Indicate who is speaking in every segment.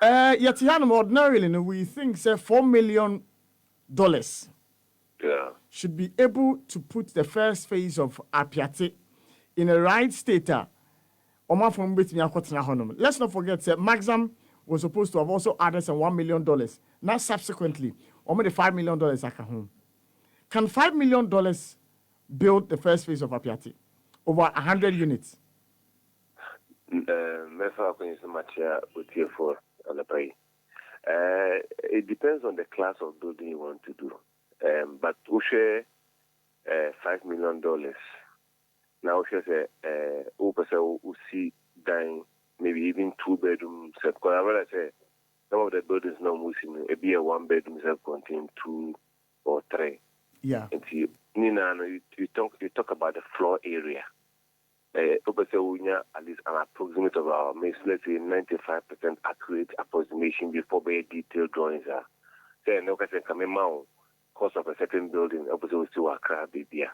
Speaker 1: Yet, ordinarily, we think say $4 million should be able to put the first phase of Appiatse in the right state. Let's not forget, Maxam was supposed to have also added some $1 million. Now, subsequently, only the $5 million are home. Can $5 million build the first phase of Appiatse over 100 units?
Speaker 2: It depends on the class of building you want to do. But we share $5 million. Now we share we see dying maybe even 2 bedrooms. Because I say some of the buildings now it be a 1 bedroom contain 2 or 3.
Speaker 1: Yeah.
Speaker 2: And you talk about the floor area. At least an approximate of our, let's say 95% accurate approximation before very detailed drawings are. Then cost of a certain building, obviously we still a baby.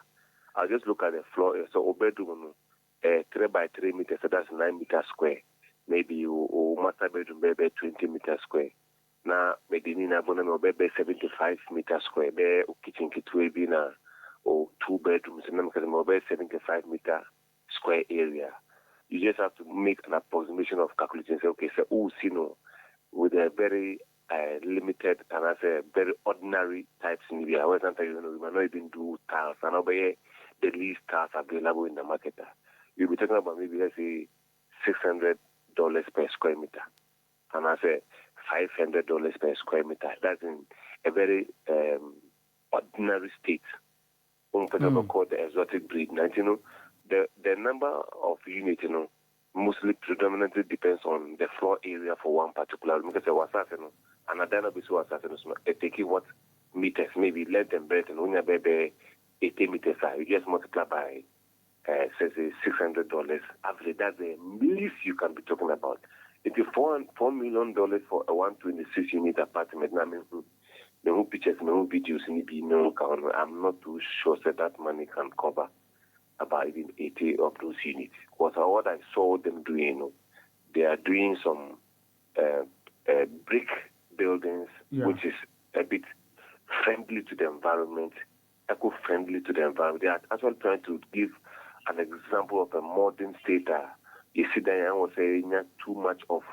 Speaker 2: I'll just look at the floor. So a bedroom 3 by 3 meters, so that's 9 meters square. Maybe master bedroom maybe 20 meters square. Now maybe Nina Bonam maybe 75 meters square. There kitchen kitwe na or 2 bedrooms and maybe 75 meter square area. You just have to make an approximation of calculation. Say, okay, so with a very limited and as a very ordinary types in India. Where sometimes we might not even do tiles and obey the least tiles available in the market. You'll be talking about maybe let's say $600 per square meter, and I say $500 per square meter. That's in a very ordinary state. Called the exotic breed. Now, the number of units, mostly predominantly depends on the floor area for one particular room. Because and a dana bisu taking what meters, maybe length and breadth, and only about 80 meters. You just multiply by say $600. Average, that's the least you can be talking about. If you $4 million for a 126 unit apartment, I mean, the pictures, no videos, I'm not too sure that money can cover about even 80 of those units. What I saw them doing, they are doing some brick buildings, which is a bit friendly to the environment, eco-friendly to the environment. They are actually trying to give an example of a modern state. You see, that I was saying too much of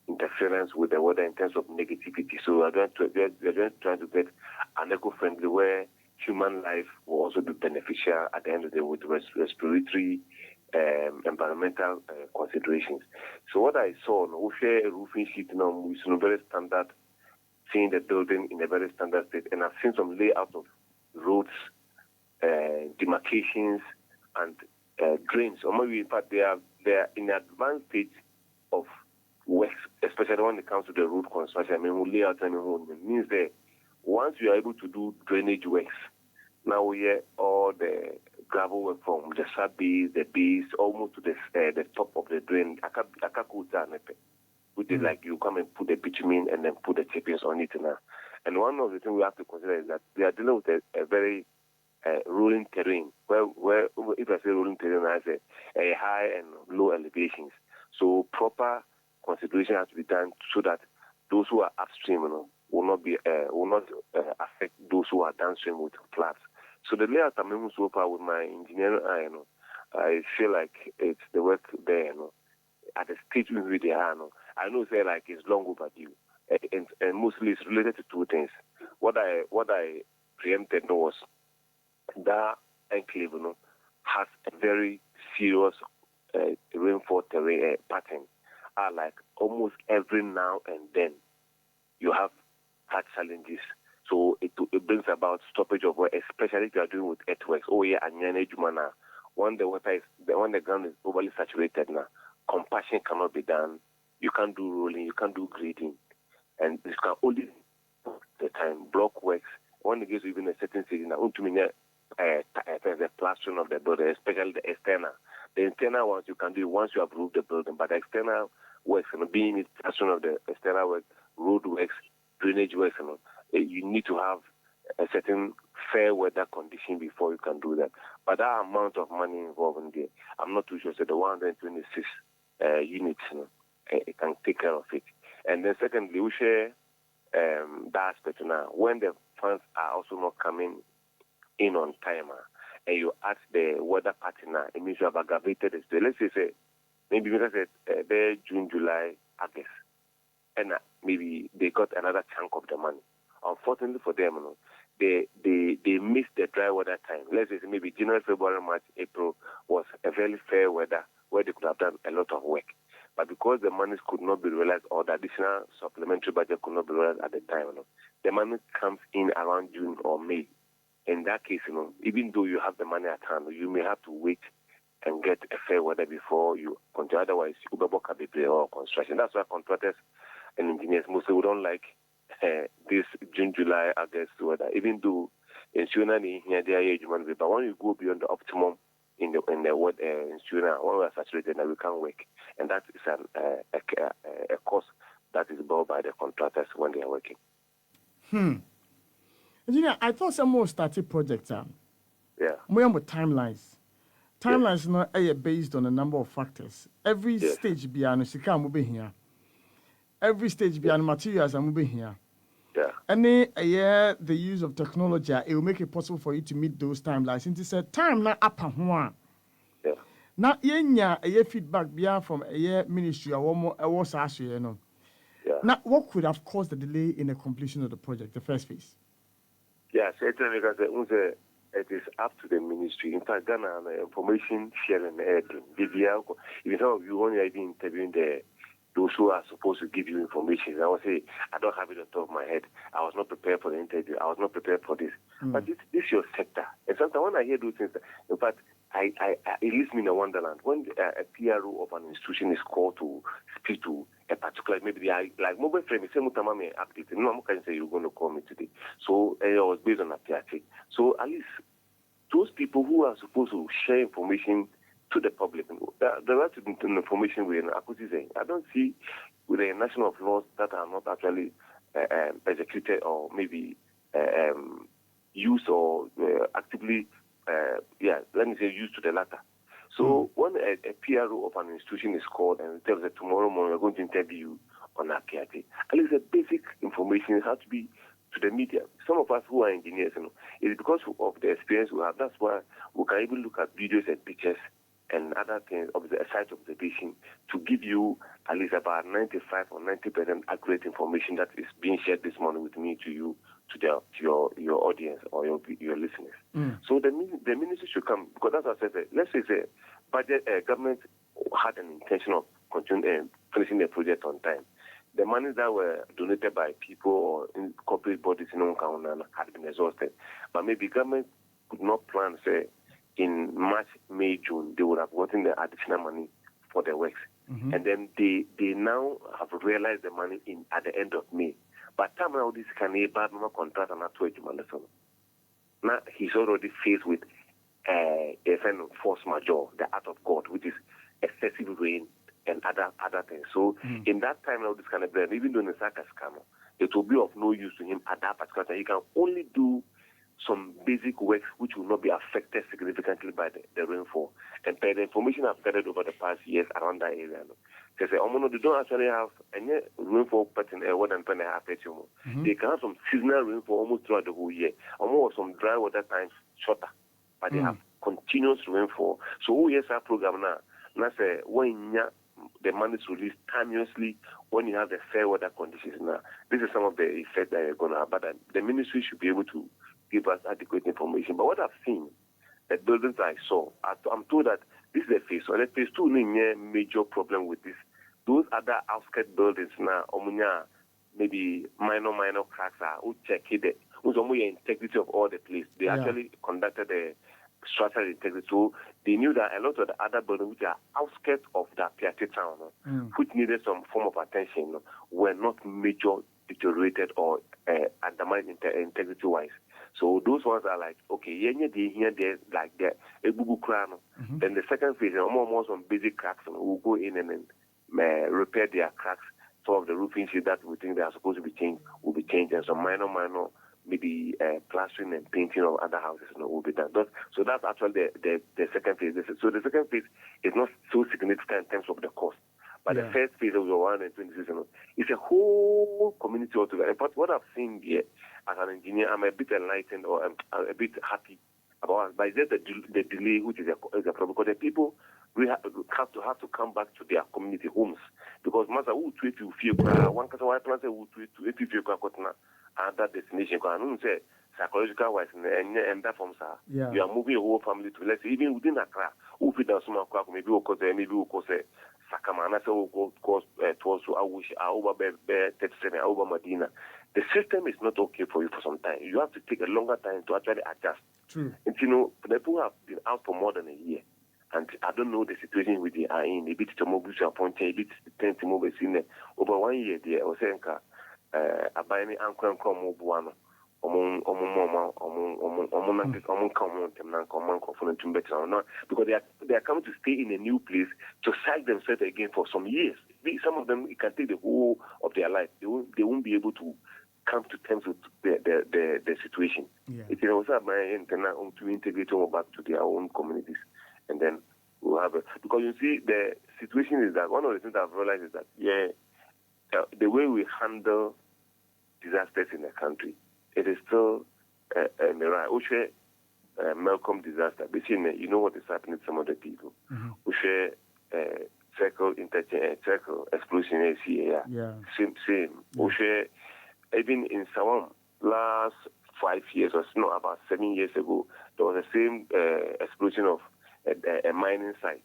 Speaker 2: interference with the weather in terms of negativity. So we're just trying to get an eco-friendly where human life will also be beneficial at the end of the day with respiratory, environmental considerations. So what I saw, we share a roofing sheet now, with very standard, seeing the building in a very standard state, and I've seen some layout of roads, demarcations, and drains. Or maybe in fact they are in advanced stage of works, especially when it comes to the road construction. I mean, we lay out it means that once you are able to do drainage works, now we have all the gravel work from the sub base, the base, almost to the top of the drain. Which is like you come and put the bitumen and then put the chippings on it now. And one of the things we have to consider is that we are dealing with a very rolling terrain, where if I say rolling terrain, I say a high and low elevations. So proper consideration has to be done so that those who are upstream, will not affect those who are downstream with floods. So the layout I'm moving so far with my engineering eye, I feel like it's the work there, at the stage where they are, I know say like it's long overdue, and mostly it's related to 2 things. What I preempted was that enclave, has a very serious rainfall terrain pattern. Like almost every now and then, you have had challenges. So it brings about stoppage of work, especially if you are doing with earthworks. Oh yeah, and when the ground is overly saturated now, compassion cannot be done. You can't do rolling, you can't do grading, and this can only the time block works. When it gets even a certain stage, now the plastering of the building, especially the external. The internal ones you can do once you have roofed the building, but the external works, being it plastering of the external work, road works, drainage works, you need to have a certain fair weather condition before you can do that. But that amount of money involved in there, I'm not too sure. So the 126 units, it can take care of it. And then secondly, we share that aspect now. When the funds are also not coming in on time, and you ask the weather partner, it means you have aggravated it. So let's say, maybe because it's June, July, August, and maybe they got another chunk of the money. Unfortunately for them, they missed the dry weather time. Let's say maybe January, February, March, April was a very fair weather where they could have done a lot of work. But because the monies could not be realized or the additional supplementary budget could not be realized at the time, the money comes in around June or May. In that case, even though you have the money at hand, you may have to wait and get a fair weather before you continue. Otherwise, you will be or construction. That's why contractors and engineers mostly we don't like this June, July, August weather. Even though insurance here they are human, but when you go beyond the optimum in the insurance, when we are saturated, we can't work, and that is a cost that is borne by the contractors when they are working.
Speaker 1: Engineer, I thought some more started projects.
Speaker 2: Yeah.
Speaker 1: More timelines. Timelines not based on a number of factors. Every stage beyond Sika moving here. Every stage beyond materials are moving here.
Speaker 2: Yeah.
Speaker 1: And the use of technology, it will make it possible for you to meet those timelines. And it's a time not up and one.
Speaker 2: Yeah.
Speaker 1: Now, a feedback beyond from a ministry or one more was actually,
Speaker 2: Yeah.
Speaker 1: Now, what could have caused the delay in the completion of the project, the first phase?
Speaker 2: Yeah, certainly because it is up to the ministry. In fact, Ghana information sharing even some of you only have been interviewing those who are supposed to give you information. I will say, I don't have it on top of my head. I was not prepared for the interview. I was not prepared for this. But this is your sector. And sometimes when I hear those things, in fact, it leaves me in a wonderland. When a PRO of an institution is called to speak to a particular, maybe they are like mobile frame, say, Mutamame update. No, I'm going to say you're going to call me today. So it was based on Appiatse. So at least those people who are supposed to share information to the public, the right to information with I don't see with a national of laws that are not actually executed or maybe used or actively, let me say used to the latter. So when a PRO of an institution is called and tells that tomorrow morning we're going to interview you on Appiatse, at least the basic information has to be to the media. Some of us who are engineers, it's because of the experience we have. That's why we can even look at videos and pictures and other things of the site observation to give you at least about 95 or 90% accurate information that is being shared this morning with me to you, to your audience or your listeners. So the ministry should come, because as I said, let's say the budget government had an intention of finishing the project on time. The money that were donated by people or in corporate bodies in Onkaunana had been exhausted. But maybe government could not plan, say, in March, May, June, they would have gotten the additional money for the works. And then they now have realized the money at the end of May. But time now this can be bad contract and not to now he's already faced with a kind of force majeure, the act of God, which is excessive rain and other things. So in that time now this kind of blame, even though the Saka scammer, it will be of no use to him at that particular time. He can only do some basic works which will not be affected significantly by the rainfall. And by the information I've gathered over the past years around that area, they say, they don't actually have any rainfall pattern more than 2.5 They can have some seasonal rainfall almost throughout the whole year. Almost some dry water times shorter, but they have continuous rainfall. So yes, our program now say when the money is released timeously when you have the fair weather conditions now. This is some of the effect that you're going to have. But the ministry should be able to give us adequate information. But what I've seen, the buildings I saw, I'm told that this is the phase 1. The phase 2 is a major problem with this. Those other outskirts buildings now, maybe minor cracks are check it. The integrity of all the place. They actually conducted the structural integrity. So they knew that a lot of the other buildings which are outskirts of the Appiatse town, which needed some form of attention, were not major deteriorated or undermined integrity-wise. So those ones are like, okay, there's like the Ebubu crown. Then the second phase, almost some basic cracks, we'll go in and then repair their cracks. Some of the roofing sheets that we think they are supposed to be changed will be changed, and some minor, maybe plastering and painting of other houses will be done. So that's actually the second phase. So the second phase is not so significant in terms of the cost. But the first phase of the 126, it's a whole community altogether. But what I've seen here as an engineer, I'm a bit enlightened or I'm a bit happy about it. But it's just the delay, which is a problem. Because the people we have to come back to their community homes. Because Master, who treat you feel one person who plan who treat you if you feel that destination. I don't say psychological wise and that form, sir.
Speaker 1: Yeah.
Speaker 2: You are moving your whole family to, let's say, even within Accra, who fit down some maybe we'll cause Sakamana, so we'll go towards Auba 37, Auba Medina. The system is not okay for you for some time. You have to take a longer time to actually adjust.
Speaker 1: True.
Speaker 2: And the people have been out for more than a year. And I don't know the situation with the in a bit to move to appointed, a bit to move in over 1 year. There was saying, I buy me uncle and come over because they are coming to stay in a new place to psych themselves again for some years. Some of them, it can take the whole of their life. They won't be able to come to terms with the situation.
Speaker 1: Yeah.
Speaker 2: It's also my to integrate them back to their own communities, and then we'll have because you see the situation is that one of the things I've realized is that the way we handle disasters in the country, it is still a mirage. Malcolm disaster. You know what is happening to some of the people. Circle explosion.
Speaker 1: Yeah.
Speaker 2: Same. Even in Sawam, last 5 years or so, about 7 years ago, there was the same explosion of a mining site.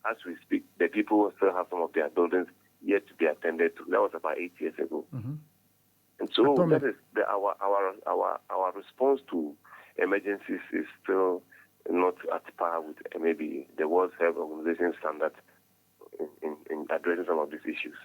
Speaker 2: As we speak, the people still have some of their buildings yet to be attended to. That was about 8 years ago. And so that is our response to emergencies is still not at par with maybe the World Health Organization standard in addressing some of these issues.